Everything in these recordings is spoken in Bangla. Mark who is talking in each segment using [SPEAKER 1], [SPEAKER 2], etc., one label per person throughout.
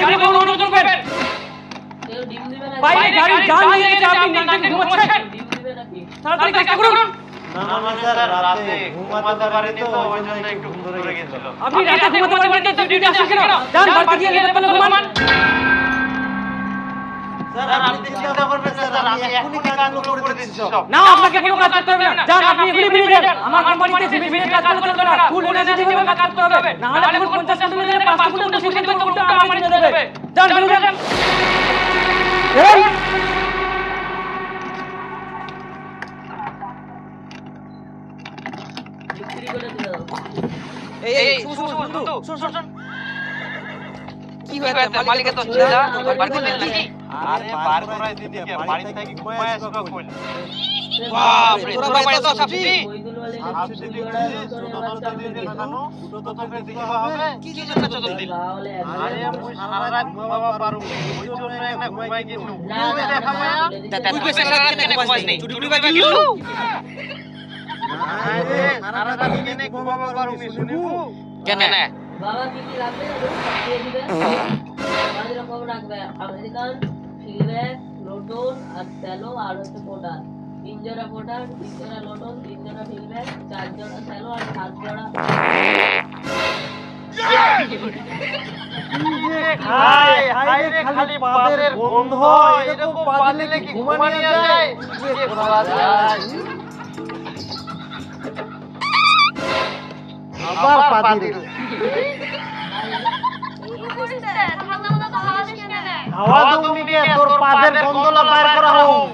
[SPEAKER 1] গাড়ি কোনো অন্য করবেন
[SPEAKER 2] কেউ ডিম দিবে না
[SPEAKER 1] বাইরে গাড়ি জান নিয়ে গেছে আপনি নাটকে ঘুমাচ্ছেন
[SPEAKER 2] ডিম দিবে নাকি
[SPEAKER 1] তাড়াতাড়ি কাজটা করুন
[SPEAKER 3] না স্যার রাতে ঘুমাতে পারিনি তো ওই জন্য একটু ঘুম ধরে গেছিল
[SPEAKER 1] আপনি রাতে ঘুমাতে পারবেন না ডিউটি আসেন কেন যান বাড়িতে গিয়ে লেট করলে ঘুমান
[SPEAKER 3] স্যার আপনি চিন্তা করবেন না স্যার আমি এখনই কাজগুলো করে দিচ্ছি সব
[SPEAKER 1] না আপনাকে কোনো কাজ করতে হবে না যান আপনি এগুলি বেরিয়ে যান আমার কোম্পানিতে জিবি মিনিট কাজ করতে চলবে না ফুল এনার্জি দিয়ে কাজ করতে হবে না হলে এখন 50 টাকা দিলে 5 টাকা বসে কিন্তু উল্টো আমার কিনে দেবে যান বেরিয়ে যান এই
[SPEAKER 2] বিক্রি করে দিও
[SPEAKER 4] এই শুন কি হয়েছে মালিকের তো ছিল না বাড়িতে নেই নাকি
[SPEAKER 3] আরে বার করাই দিদি বাড়ি থেকে ঘুমায় আসবা কইল
[SPEAKER 4] বাপ রে তোরা বাড়িতে তো সবজি
[SPEAKER 2] মইদুল ওয়ালে
[SPEAKER 3] আপনি দেখছি ছোট দিয়ে দিন না দুটো তো ফের দিতে হবে
[SPEAKER 4] কি জন্য চোদন দিল
[SPEAKER 2] গাওলে
[SPEAKER 3] আরে মুই সারা রাত ঘুমাবা পারু ওই জন্য একটা ঘুমাই গেছি তুই দেখাবে
[SPEAKER 4] তুই কইছ সারা রাত কেন ঘুমাস নাই চুটি বা গেল
[SPEAKER 3] আরে সারা রাত কেনে ঘুমাবা পারু মি শুনিবু
[SPEAKER 4] কেন
[SPEAKER 2] বাবা কি কি লাগবে দিয়ে দিবে আমাদের কম রাখবে আমেরিকান ফিলব্যাক লোটন আর স্যালো আর হচ্ছে পোটার 3 জোড়া পোটার 3 জোড়া লোটন 3 জোড়া ফিলব্যাক 4 জোড়া স্যালো আর 7 জোড়া
[SPEAKER 3] হাই হাই রে খালি পাদের গন্ধ এরকম পা দিলে কি ঘুমানি যায় যে বাবা যায় আবার পাদিল হাওয়া তুমি কে তোর পাদের গন্ধলা বাইর করা হোক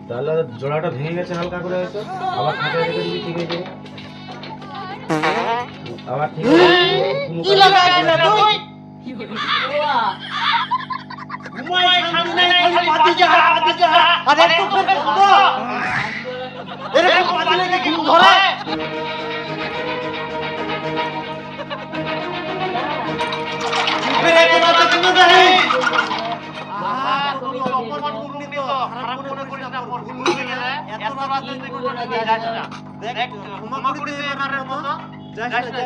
[SPEAKER 5] তাহলে জোড়াটা ভেঙে গেছে হালকা করে হয়তো আবার খাটে রেখে দিবি ঠিক হয়ে যাবে আবার ঠিক হয়ে যাবে
[SPEAKER 3] কি লাগাইছিস তুই
[SPEAKER 2] ওয়া
[SPEAKER 3] ঘুমাই শান্তি নাই খালি পাদি যা আরে তো ফের গন্ধ এরকম পাদিলে কি ঘুম ধরে ফেরে কোনা তো কিনে দেই অপমান করুন নি তো খারাপ মনে করিস না পর ভুল হয়ে গেলে এত রাতে তুই কোনা যাস না দেখ ক্ষমা করে দে এবারের মতো যাস না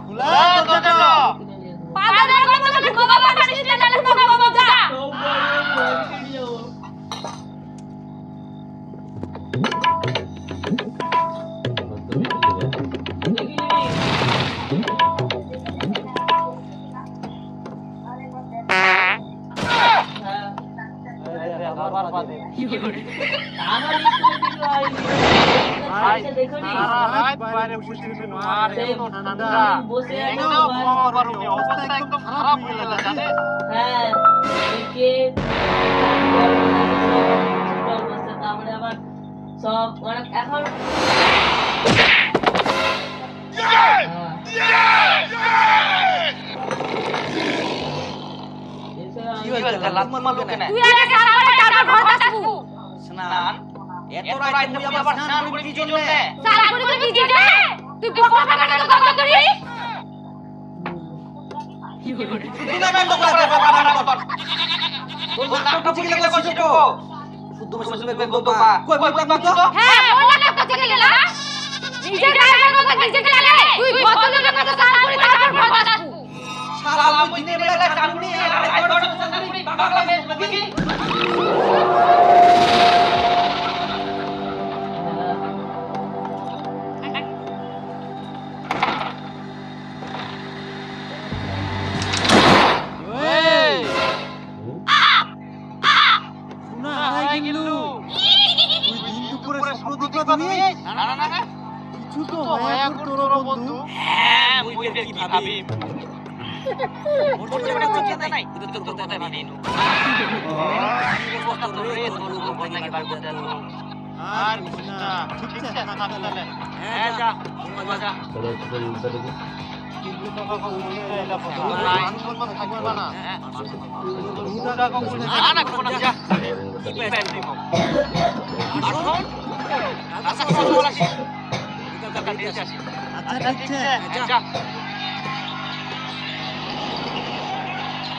[SPEAKER 3] খুলা তো দাও
[SPEAKER 6] পাদার কথা বলে ঘুমাবা পারিস না তাহলে ঘুমাবা যা
[SPEAKER 3] আবার পাদে
[SPEAKER 2] আমার স্কুলে দিলো আইছে দেখো নি
[SPEAKER 3] রাত বাইরে বসে মার এত ঠান্ডা
[SPEAKER 2] বসে
[SPEAKER 3] একদম ঘুমাবার পারুনি অবস্থা একদম খারাপ হয়ে গেল জানেন
[SPEAKER 2] হ্যাঁ দেখে বসে তারপরে আবার সব অনেক এখন
[SPEAKER 4] কি হয়েছে লাত মারলো কেন
[SPEAKER 6] তুই আগে স্নান করে তারপর ঘর আসবো
[SPEAKER 4] স্নান এত রাত তুই আবার স্নান করবি কি জন্য
[SPEAKER 6] সারা করে তুই নিজে যা তুই বকরা ফাঁকা তো কত করিস
[SPEAKER 4] তুই না বন্ধ করে বাবা তোর নাক কিছু গেলে কইছিস তো শুদ্ধ মশলা গন্ধ পা কই তো
[SPEAKER 6] হ্যাঁ বল না কত গেল নিজে গায়ে বাবা নিজে গেলে তুই কত লোকের কথা সারা করে তারপর ঘর আসবো
[SPEAKER 4] সারা আমি দিনে বেলা চালুনি আর বড় চালুনি বাবা লাগি
[SPEAKER 3] না আই গেলু তুই দিন দুপুরে স্বপ্ন দেখলা তুমি
[SPEAKER 4] না
[SPEAKER 3] কিছু তো হয়া তোর বন্ধু
[SPEAKER 4] হ্যাঁ মুই বের কি ভাবি মোর চেয়ে চিন্তা নাই তুই তো কথা ভাবি নো কষ্ট রে তোর লোক কই নাকি বার করতে তো
[SPEAKER 3] আর না ঠিক আছে না তাহলে
[SPEAKER 4] হ্যাঁ যা ঘুমা যা
[SPEAKER 5] তাহলে তোর উল্টা দেখি
[SPEAKER 3] কিন্তু বাবা বলতে এলা কথা মান সম্মান থাকবে না দুটা কখন
[SPEAKER 4] না ঘুমা না যা কি পেছ দিব আর ফোন আচ্ছা কথা বলা কি কাকা দিতে আসি
[SPEAKER 3] আচ্ছা ঠিক আছে
[SPEAKER 4] যা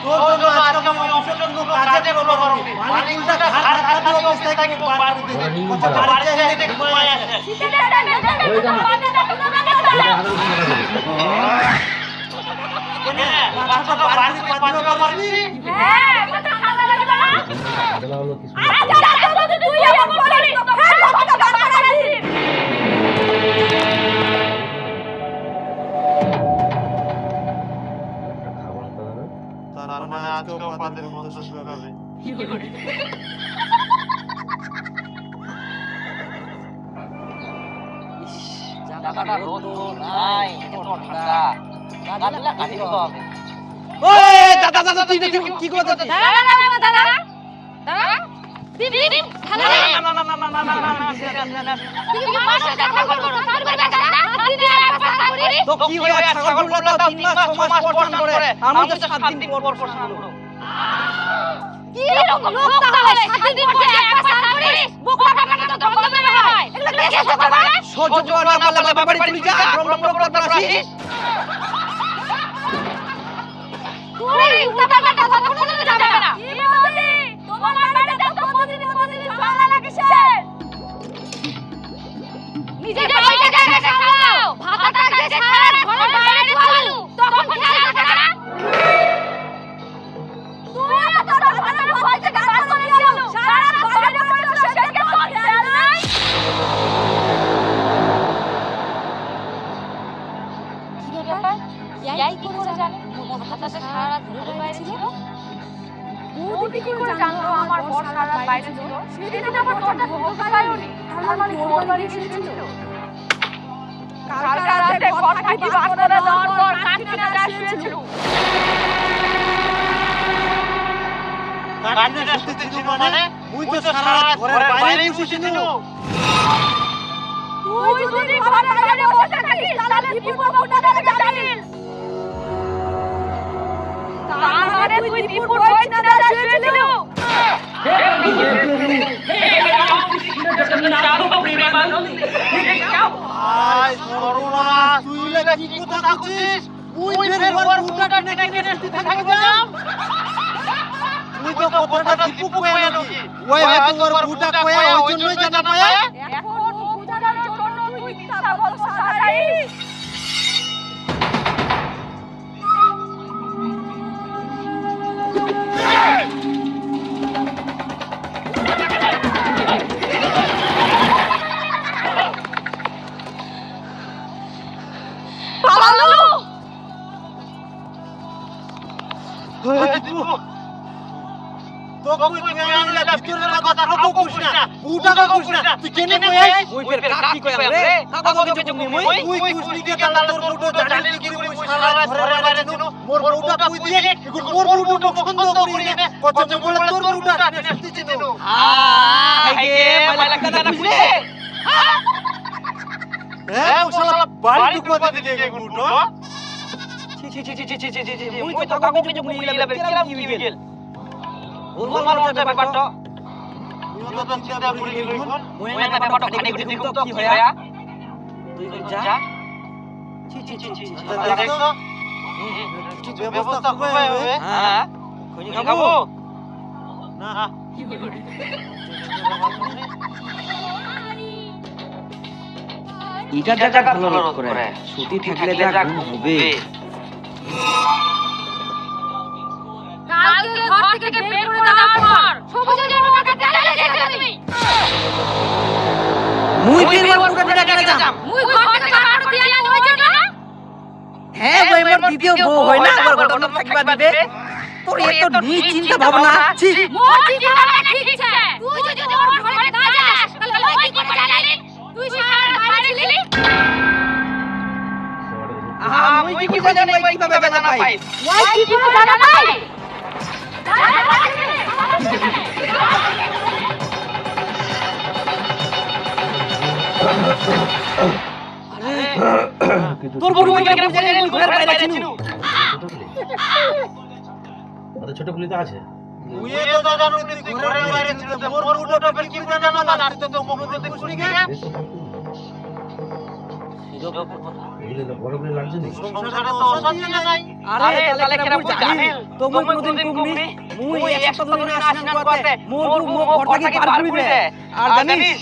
[SPEAKER 3] তোর জন্য আজকে অফিসের কোনো কাজে কোনো করবি মালিক উল্টা ঘাড় ঘাড় দিয়ে অফিস থেকে বার করে দিবি কত বাড়িতে এসে ঘুমায় আছে
[SPEAKER 5] ওই জানা ওই হাতের উপর মাথা দেবে
[SPEAKER 3] কেনে কত বাড়ি পাঁচবার মারবি
[SPEAKER 6] হ্যাঁ কত খাওয়া দাওয়া করা
[SPEAKER 5] আদলা হলো কিছু
[SPEAKER 6] আচ্ছা তো তুই এমন বলিস হ্যাঁ লোকটা বার করে দিস
[SPEAKER 5] খাবার দাবার
[SPEAKER 3] তার মানে আজকে পাদের মতো শুকাবে
[SPEAKER 4] জায়গাটা রোদ নাই এত ঠান্ডা গাছগুলা কাটি দিতে হবে।
[SPEAKER 1] ওই দাদা দাদা তুই দেখি কি করে যাচ্ছিস
[SPEAKER 6] দাদা দিন খালা তুই আমার সাথে দেখা করো তার কথা দিনে একটা করি
[SPEAKER 1] তো কি হয়ে ছাগলগুলো তো 3 মাস 6 মাস পর করে আমি তো 7 দিন পর পর স্নান করব
[SPEAKER 6] কি রকম লোক তাহলে 7 দিন পর একবার স্নান করিস বোকলা কাকাটা তো গন্ধ বের হয় এগুলো দেখে তো বাবা
[SPEAKER 1] সহ্য না পারলে বাবা বাড়ি চলে যা ব্রহ্ম আসিস
[SPEAKER 6] তুই উল্টা কথা কোনোদিন যাবে না কি বলি তোমার বাড়িতে তো প্রতিদিন ঝগড়া লাগে সে নিজে বাড়িতে জায়গা সামলাও ভাতটা যে ছাড় ঘরের বাইরে ধোয়ালু তখন খেয়াল থাকে না তুই এত ভালো বলতে গান করে গেল সারা বাইরে পড়ে সেদিকে তো খেয়াল নাই কি ব্যাপার ইয়াই কি করে জানে ভাতটা সারা ঘরের বাইরে ছিল
[SPEAKER 7] বৌদি কি করে জানলো আমার বর সারা বাইরে ছিল সেদিন আমার দরজা খুলতে পারিনি তার মানে ওর বাড়ি এসেছিল কাল রাতে ঘর ফাঁকি বার করে দেওয়ার পর কাকিনা শুয়েছিল
[SPEAKER 3] কাটিনা শুতেছিল মানে মুই তো সারা রাত ঘরের বাইরে বসেছিল
[SPEAKER 7] তুই যদি ঘরের বাইরে বসে থাকিস তাহলে দীপুর কোটা থেকে জানিস তার মানে তুই দীপুর বই না দাদা শুয়েছিল
[SPEAKER 3] আয় সর্বনাশ তুই লাগা কি কথা কইছিস মুই ফের ঘর উল্টা টেনে টেনে শুতে থাকলাম তুই তো কথাটা দীপু কইয়া নাকি ওই হয়তো তোর বুটা কইয়া ওই জন্যই জানা পায়
[SPEAKER 7] এখন বুঝানোর জন্য তুই মিথ্যা বল সাজাইস
[SPEAKER 6] পালালো
[SPEAKER 3] ওই দীপু তো কই কইয়া না ভিতরের কথা কাকু কইছ না বুটা কাকু কইছ না তুই কেনে কইছিস
[SPEAKER 1] ওই ফের কাকি কই রে কাকা কিছু কই মুই
[SPEAKER 3] তুই কুছনি কে তালা তোর বুটো জানিস কি কই সারা রাত ঘরের বাইরে ছিল মোর বুটা কই দিয়ে এখন মোর বুটো পছন্দ করি না কত বলে তোর বুটা টেনে শুতেছিল
[SPEAKER 1] আইগে মালা কাদা না খুলে
[SPEAKER 3] হ্যাঁ ও শালা বাড়ি ঢুকবা দিতে গে বুটো
[SPEAKER 1] ছি ছি ছি ছি ছি ছি মুই তো কাকা কিছু মুই লাগবে কিরাম কি গেল ওর মার ব্যাপারটা
[SPEAKER 3] তুই তো চিন্তা করে গেল এখন
[SPEAKER 1] মুই না ব্যাপারটা খালি করে দেখুম তো কি হয়া তুই যা ছি ছি ছি ছি
[SPEAKER 3] দেখো ঠিক ব্যবস্থা করবে হবে
[SPEAKER 1] হ্যাঁ কই খাবো
[SPEAKER 3] না
[SPEAKER 1] ইটা জায়গা ভালো রোদ করে ছুটি থাকলে যা ঘুম হবে
[SPEAKER 6] কালকে ঘর থেকে বের করে দেওয়ার পর সবুজের জন্য কাকা তেলে গেছে তুমি
[SPEAKER 1] মুই তিন বার পুরো টাকা কেন যাম
[SPEAKER 6] মুই ঘর থেকে বার করে দিয়ে আনি হইছে না
[SPEAKER 1] হ্যাঁ ওই মোর দ্বিতীয় বউ হয় না আবার ঘটনা থাকিবা দিবে তোর এত নি চিন্তা ভাবনা ছি
[SPEAKER 6] মোর চিন্তা ভাবনা ঠিক আছে তুই যদি ওর ঘরে না যাস তাহলে ওই কি করে জানিস তুই সারা বাইরে ছিলি
[SPEAKER 1] মুই কি করে জানি ওই কিভাবে জানা পাই
[SPEAKER 6] ওই কি করে জানা নাই
[SPEAKER 1] তোর বউ কি করে জানি মুই ঘরের বাইরে ছিল
[SPEAKER 5] ছোট পুলি তো আছে
[SPEAKER 3] তুই তো জানো তুই ঘরের বাইরে ছিল মোর বুটোটা ফের কি করে জানো না তুই তো মুখ দেখে শুনি গে
[SPEAKER 5] এগুলো তো বড় করে লাগছে না
[SPEAKER 3] সংসারে তো অশান্তি নাই
[SPEAKER 1] আরে তাহলে কেন বুঝ জানিল তো মই কোনদিন কুমনি মুই এক সপ্তাহ ধরে আসনান করতে মোর ঘর থেকে পার করি দে আর জানিস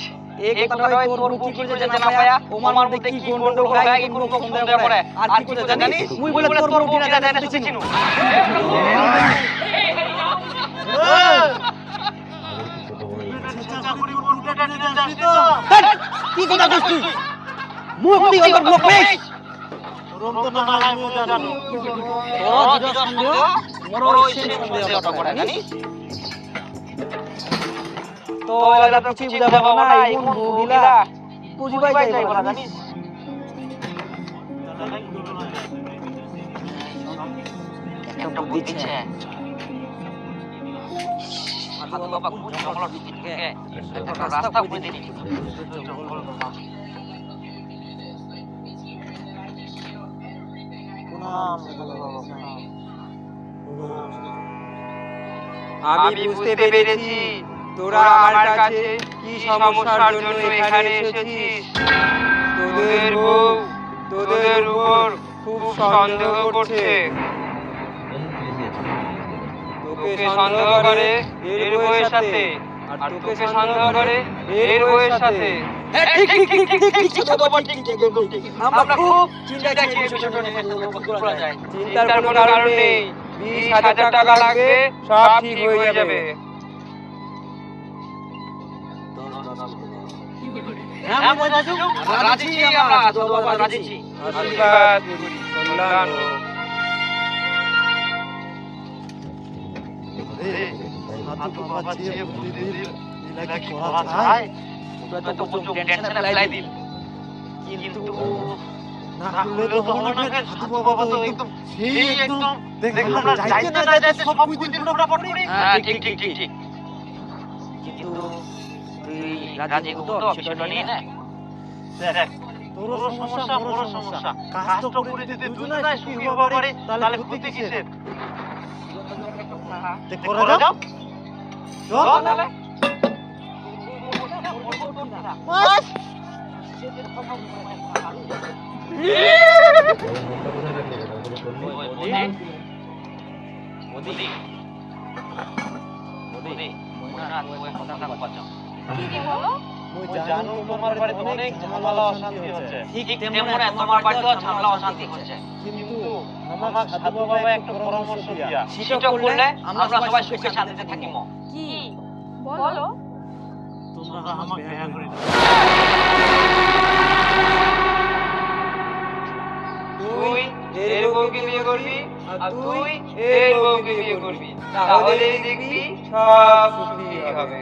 [SPEAKER 1] এক কথা তোর বুক কি করে জানা পায়া ওমার মধ্যে কি গন্ডগোল হয় কি কোন সন্দেহ করে আর কি করে জানিস মুই বলে তোর বুক না দেয় চিনু
[SPEAKER 3] চাকরি উল্টাটা নিতে যাস তো
[SPEAKER 1] কি কথা কইছিস মুই কই ওর মুখ পেছ
[SPEAKER 3] রম তো না আমি জানো
[SPEAKER 1] তোর যেটা সন্দেহ মোর সেই সন্দেহটা করে জানিস তো এলা কিছু বুঝাবো না এই মহিলা বুঝিবাই যাইবো না জানিস একটা দিচ্ছে হাত বাবা কুছ আমলা দিকে একটা রাস্তা করে দিনি আমি বুঝতে পেরেছি তোরা আমার কাছে কি সমস্যার জন্য এখানে এসেছিস তোদের উপর খুব সন্দেহ করছে তোকে সন্দেহ করে এর বউয়ের সাথে আর তোকে সন্দেহ করে এর বউয়ের সাথে আমরা খুব চিন্তা কি বিষয়টা নিয়ে করা যায় চিন্তার কোনো কারণ নেই 20,000 টাকা লাগবে সব ঠিক হয়ে যাবে হ্যাঁ রাজি আমরা তো বাবা রাজি আশীর্বাদ করি কল্যাণ হোক
[SPEAKER 3] হাত বাবা দিয়ে বুদ্ধি দিল নিলা কি করা যায়
[SPEAKER 1] ওটা তো প্রচুর টেনশনে ফেলাই দিল কিন্তু
[SPEAKER 3] না করলে তো হলো না হাত বাবা তো একদম সেই একদম দেখো আমরা যাইতে না যাইতে সব বুদ্ধি দিল পুরো পড়ি
[SPEAKER 1] হ্যাঁ ঠিক কিন্তু তুই রাজি তো বিষয়টা নিয়ে না
[SPEAKER 3] দেখ তোর সমস্যা বড় সমস্যা কাজ তো করে দিতে দুজনাই সুখী হতে পারে তাহলে ক্ষতি কিসের তে করে যাও চল তাহলে বাস মই জানো তোমার বাড়িতে অনেক ঝামেলা অশান্তি হচ্ছে
[SPEAKER 1] ঠিক তেমন তোমার বাড়িতেও ঝামেলা অশান্তি হচ্ছে
[SPEAKER 3] কিন্তু আমার সাধু বাবা একটা পরামর্শ দিয়া
[SPEAKER 1] সেটা করলে আমরা সবাই সুখে শান্তিতে থাকিব
[SPEAKER 7] কি বলো
[SPEAKER 3] তোমরা আমাকে বিয়ে করে দাও
[SPEAKER 1] তুই এর বউকে বিয়ে করবি আর তুই এর বউকে বিয়ে করবি তাহলে দেখবি সব সুখী হবে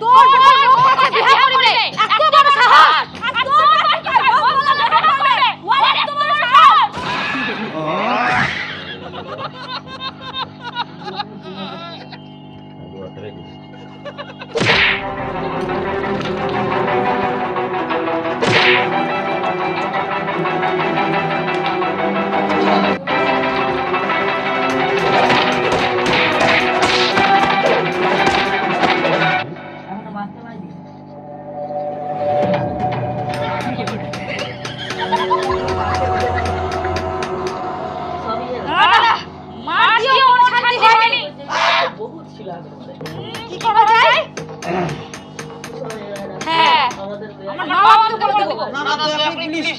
[SPEAKER 7] তোর বউ লোক কাছে বিয়ে করবে এত বড় সাহস আর তোর বাড়িতে বউ বলা দেখা করবে ওরে এত বড় সাহস মার দিও ওর শান্তি হয়নি
[SPEAKER 2] বহুত ছিল আগের
[SPEAKER 7] কি করা যায় হ্যাঁ
[SPEAKER 2] আমাদের
[SPEAKER 7] আমার নবাব তো বলে দেব
[SPEAKER 3] না না আপনি প্লিজ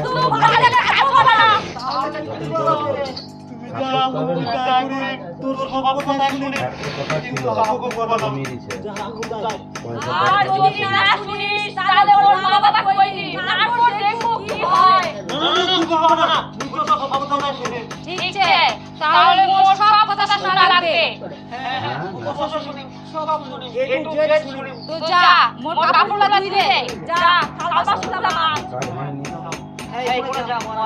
[SPEAKER 7] তুমি ভালো করে হাত বলা না
[SPEAKER 3] তোর সব কথা শুনে
[SPEAKER 5] কথা ছিল কমিয়ে দিছে
[SPEAKER 7] আর যদি না শুনিস তাহলে ওর মা বাবা কইনি তারপর দেখো কি হয় ঠিক আছে তাহলে মোর সব কথা শোনা লাগবে তো যা মোর কাপড় ধুই দে যা থালা বাসনটা মাজ
[SPEAKER 5] কাজ হয়নি
[SPEAKER 1] এই কোণে যা আমার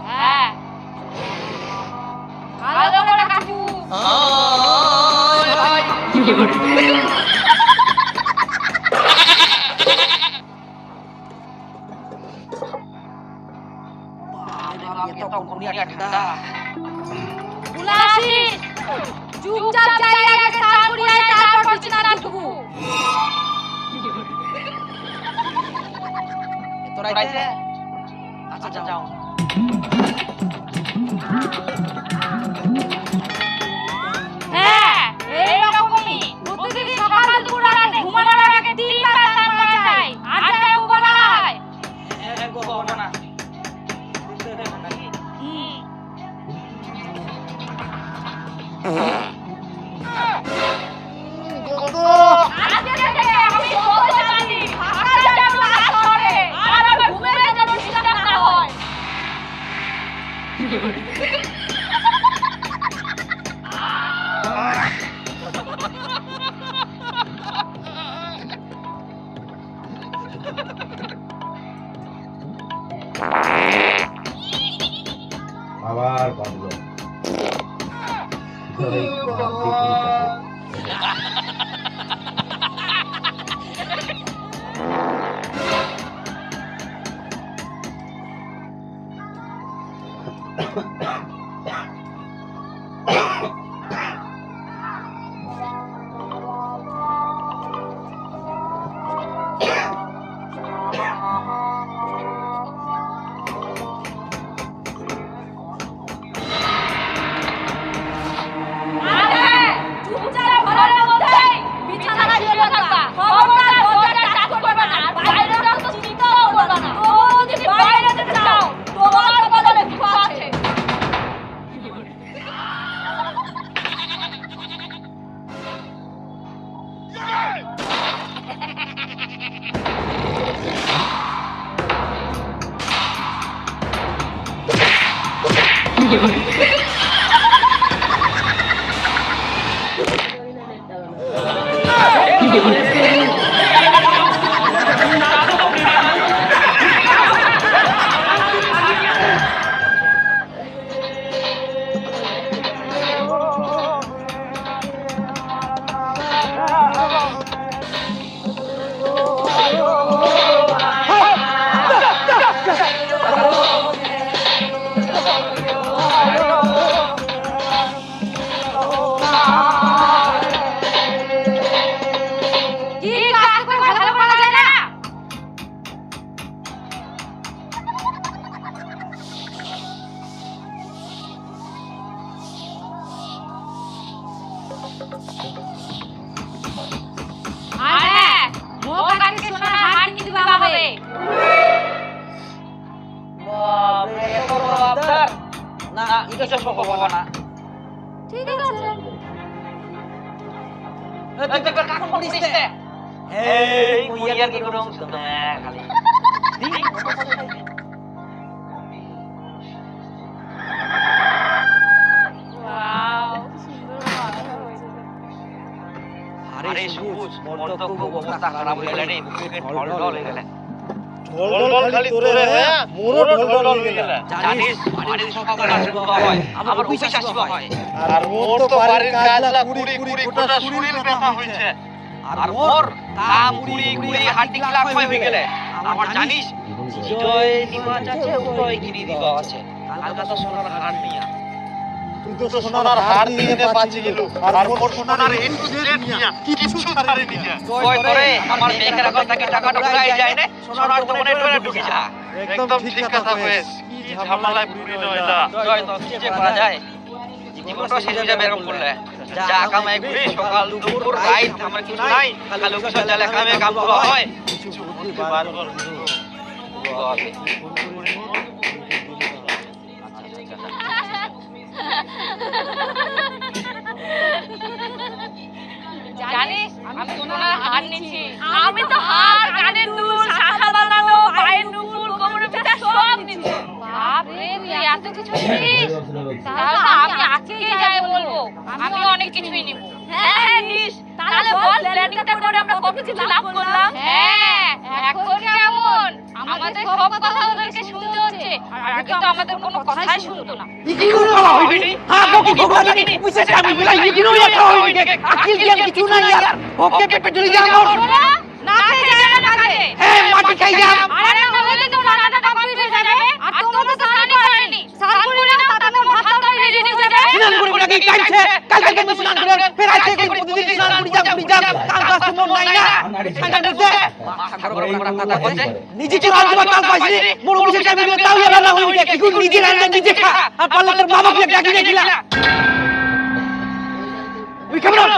[SPEAKER 7] হ্যাঁ ভালো করে কাটু ভুলে আসিস চুপচাপ যাই আগে স্নান করি আয়, তারপর বিছানা ঢুকবো।
[SPEAKER 4] আচ্ছা যাও।
[SPEAKER 7] হ্যাঁ এইরকমই প্রতিদিন সকাল দুপুর রাতে ঘুমানোর আগে 3 বার স্নান করা চাই। আর যাই বলা হয় আজকে থেকে আমি বলতে জানি ফাঁকা জায়গা না শহরে, আর আমার ঘুমের যেন ডিস্টার্ব না হয়।
[SPEAKER 5] আবার বাঁধলো এই বাঁধি পুরি
[SPEAKER 7] চুপচাপ ঘরের মধ্যেই বিছানা শুয়ে থাকবা। খবরদার দরজা টাচ করবে না, আর বাইরে যাও তো চিন্তাও করবে না। তবুও যদি বাইরে যেতে চাও তোমার বদলে বিপদ আছে। কি কাজ করে ভালো করা যায় না? আর হ্যাঁ, মুখ আজকে সোনার হার কিনতে হবে।
[SPEAKER 4] বাপরে এত বড় আবদার না এটা সম্ভব হবে না
[SPEAKER 7] ঠিক আছে।
[SPEAKER 4] তুই কাকু করিস তে এই মুইয়ার কি করে অংশ না খালি
[SPEAKER 7] ওয়াও, সুন্দর মাথা হয়েছে।
[SPEAKER 4] আরে সবুজ মোর তো খুব অবস্থা খারাপ হয়ে গেল রে বুকে ঢল ঢল হয়ে গেল
[SPEAKER 3] ঢল খালি তোরে হ্যাঁ মোরও ঢল হয়ে গেল।
[SPEAKER 4] জানিস বাড়ির সকাল আসবে হয় আবার অফিস আসবে হয়
[SPEAKER 3] আর মোর তো বাড়ির কাজলা কুড়ি কুড়ি গোটা শরীর ব্যথা হইছে।
[SPEAKER 4] আর মোর কাম কুড়ি কুড়ি হাড্ডি ক্লাক হয়ে গেলে আমার জানিস জয় দিবা আছে উদয় গিরি দিবা আছে কালকা তো সোনার হার নিয়া
[SPEAKER 3] তুই তো সোনার হার নিয়ে পাচ্ছি গেল আর মোর সোনার একটু জেট নিয়া কিছু ছাড়ে নিয়া
[SPEAKER 4] কই করে আমার বেকার আগল থেকে টাকা ঢুকাই যায় না সোনার দোকানে ঢুকে ঢুকে যা
[SPEAKER 3] একদম ঠিক কথা কইস। কি ঝামেলায় পড়ি নইলা।
[SPEAKER 4] জয় তো কি যে করা যায় জীবনটা শেষ হয়ে যাবে এরকম করলে যা কামাই করি সকাল দুপুর রাত আমার কিছু নাই খালি অফিস চলে কামে কাম করা হয়
[SPEAKER 3] কিছু বুদ্ধি বার কর
[SPEAKER 7] জানিস আমি সোনার হার নিয়েছি। আমি তো হার, কানের দুল, শাখা বানানো, পায়ের নুপুর, কোমরের ফিতা সব নিয়েছি। বাপ রে, তুই এত কিছু নিস? তাহলে তো আমি আজকেই যাই বলবো আমি অনেক কিছুই নিব। হ্যাঁ নিস। তাহলে বল প্ল্যানিংটা করে আমরা কত কিছু লাভ করলাম। হ্যাঁ এখন কেমন? আমাদের সব কথা ওদেরকে শুনতে হচ্ছে। আর আগে তো আমাদের কোনো কথাই শুনতো না। না খেয়ে যায় না কাজে। আরে না হলে তো রান্নাটা কমপ্লিট হয়ে যাবে। আর তোমরা তো স্নান করেনি। স্নান করে না তাতে আমার ভাত তরকারি রেডি হয়ে যাবে।
[SPEAKER 1] নিজেকে রান্না কাল পাইছি বড় বড় টাইম দিলে তাও রান্না হয়ে যায় কি নিজে রান্না নিজে খা আর পারলে তোর মা বাবাকে ডাকি রেখিলা ওই কেমন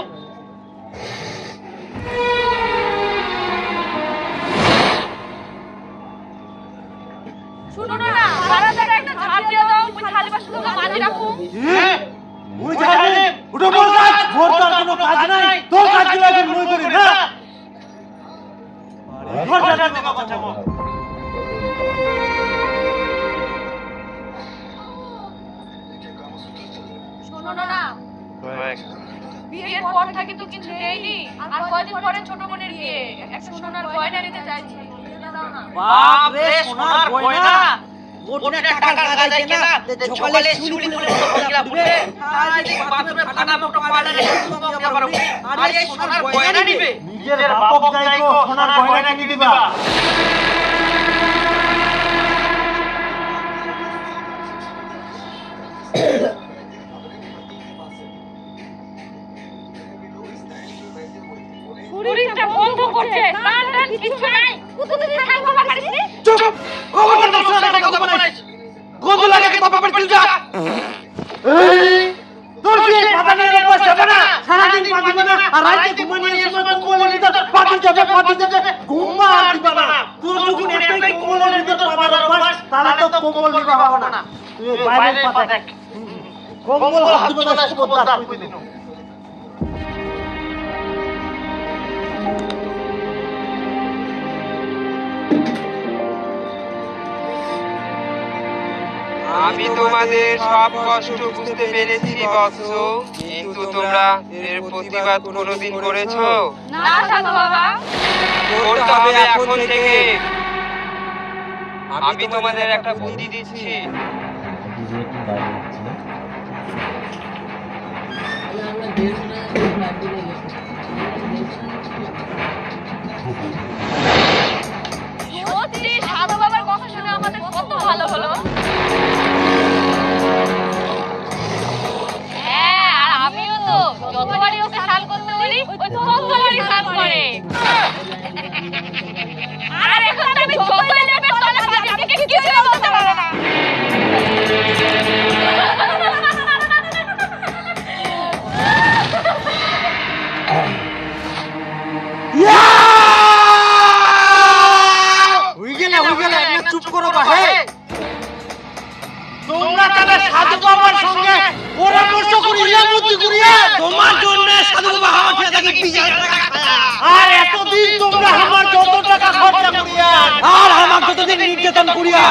[SPEAKER 7] শুনো না, বারান্দাটা একটা ঝাড় দিয়ে দাও, ওই থালি বাসনগুলো মাঝে রাখো।
[SPEAKER 3] মুই জানি ওটা মোর কাজ মোর তার কোনো কাজ নাই তোর কাজগুলো এখন মুই করি না ঘর জায়গা দেবা বাঁচাবো
[SPEAKER 7] শোনো না, বিয়ের পর থেকে তো কিছু নেইনি, আর কয়দিন পরে ছোট বোনের বিয়ে, একটা সোনার গয়না নিতে চাইছি। দাও না।
[SPEAKER 1] বাপ রে সোনার গয়না মোটনে টাকা লাগাই কেনা ঝোকালে চুলি মুলে সবগুলা পুড়ে আর এই বাথরুমে ফাটা মোটা পাড়া আর এই সোনার গয়না নিবে
[SPEAKER 3] নিজের বাপক যাইকো সোনার গয়না কি দিবা
[SPEAKER 7] শরীরটা বন্ধ করছে, টান টান কিছু নাই। কুতুকুতি থাকবো পারিস নি?
[SPEAKER 1] চুপ খবরদার না সোনার কথা বলিস গন্ধ লাগে কি বাবা পড়ে যা
[SPEAKER 3] এই তোর কি পাতা নিয়ে বসে যাবে না সারা দিন পাতা না আর রাতে ঘুমানোর সময় কোলে নিতে পাতা যাবে ঘুমা আর দিবা না তোর যখন একটাই কোলে নিতে পাতা বাস তাহলে তো কোমল দিবা হবে না তুই বাইরে পাতা কোমল হাত দিবা না সুবতা কই দিন
[SPEAKER 8] আমি তোমাদের সব কষ্ট বুঝতে পেরেছি বৎস, কিন্তু তোমরা এর প্রতিবাদ কোনোদিন করেছো?
[SPEAKER 7] না সাধু বাবা।
[SPEAKER 8] করতে হবে এখন থেকে। আমি তোমাদের একটা বুদ্ধি দিচ্ছি।
[SPEAKER 2] আমরা 150 টাকা ফ্ল্যাট দিয়ে গেছি
[SPEAKER 7] সত্যি সাধু বাবার কথা শুনে আমাদের কত ভালো হলো। হ্যাঁ, আর আমিও তো যতবারই ওকে স্নান করতে বলি ওই ততবারই স্নান করে। আর এখন তো আমি যতই লেপে তলে ভাবি আমাকে কিছুই বলতে পারে না।
[SPEAKER 3] হই গেলে না চুপ করো বাহে তোমরা তাহলে সাধু বাবার সঙ্গে পরামর্শ করিয়া বুদ্ধি করিয়া
[SPEAKER 1] তোমার জন্য সাধু বাবা হাওয়া থেকে বিজয় টাকা
[SPEAKER 3] আর এতদিন তোমরা আমার যত টাকা খরচা করিয়া
[SPEAKER 1] আর আমার যতদিন নির্যাতন করিয়া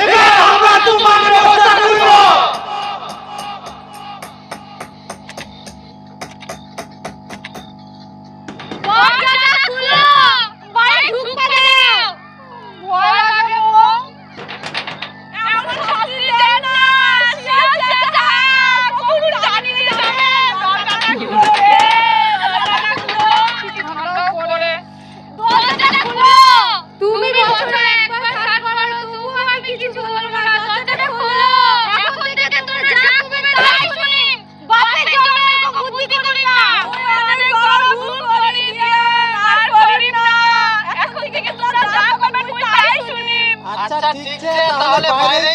[SPEAKER 3] এবার আমরা তোমার ব্যবস্থা করব
[SPEAKER 7] দরজাটা খুলো, বাইরে ঢুকতে দাও। ভয় লাগে গো। এমন শাস্তি দেন না, শিয়াল চাচা, কখন জানিয়ে যাবে। দরজাটা খুলো রে, দরজাটা খুলো। ভালো করে। দরজাটা খুলো। তুমি বছরে একবার স্নান করো, তবু আমি কিছু বলবো না। দরজাটা খুলো। এখন থেকে তোর যা করবে তাই শুনি। বাপের জন্য এরকম বুদ্ধি করি না। ওই অনেক বড় ভুল করি আর করি না। এখন থেকে তোরা যা করবে তাই শুনি।
[SPEAKER 3] আচ্ছা ঠিক আছে তাহলে বাইরে